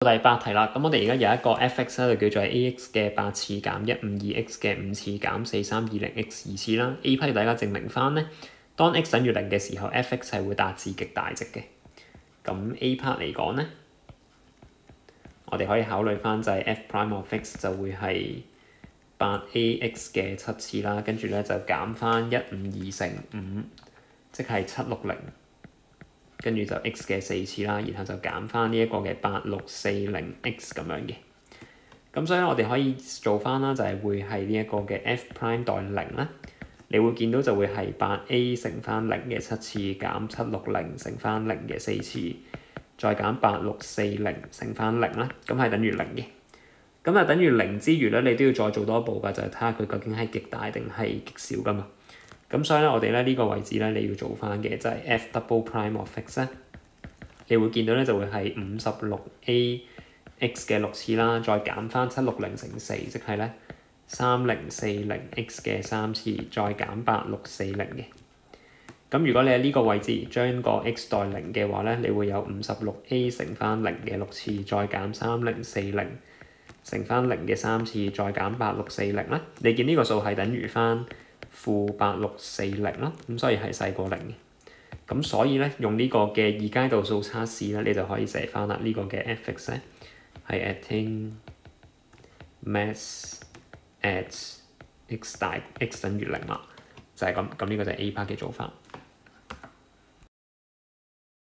第8題啦，咁我哋而家有一個 f(x) 咧，就叫做 ax 嘅8次減152x 嘅5次減4320x 2次啦。A part 大家證明翻咧，當 x 等於0嘅時候 f(x) 係會達至極大值嘅。咁 A part 嚟講咧，我哋可以考慮翻就係 f prime of x 就會係8ax 嘅7次啦，跟住咧就減翻152乘5，即係760。跟住就 x 嘅4次啦，然後就減翻呢一個嘅8640x 咁樣嘅。咁所以我哋可以做翻啦，就係會係呢一個嘅 f prime 代0啦。你會見到就會係8a 乘翻0嘅7次減760乘翻0嘅4次，再減8640乘翻0啦，咁係等於0嘅。咁啊等於0之餘咧，你都要再做多一步㗎，就係睇下佢究竟係極大定係極少㗎嘛。咁所以咧，我哋咧呢個位置咧，你要做翻嘅就係 f double prime of x 咧，你會見到咧就會係56ax 嘅6次啦，再減翻760乘4，即係咧3040x 嘅3次，再減8640嘅。咁如果你喺呢個位置將個 x 代0嘅話咧，你會有56a 乘翻0嘅6次，再減3040乘翻0嘅3次，再減8640啦。你見呢個數係等於翻-8640咯，咁所以係細過0嘅。咁所以咧，用呢個嘅二階度數測試咧，你就可以寫翻啦。呢個嘅 f(x) 咧係 attain mass at x 大 x 等於0啦，就係咁。咁呢個就係 A part 嘅做法。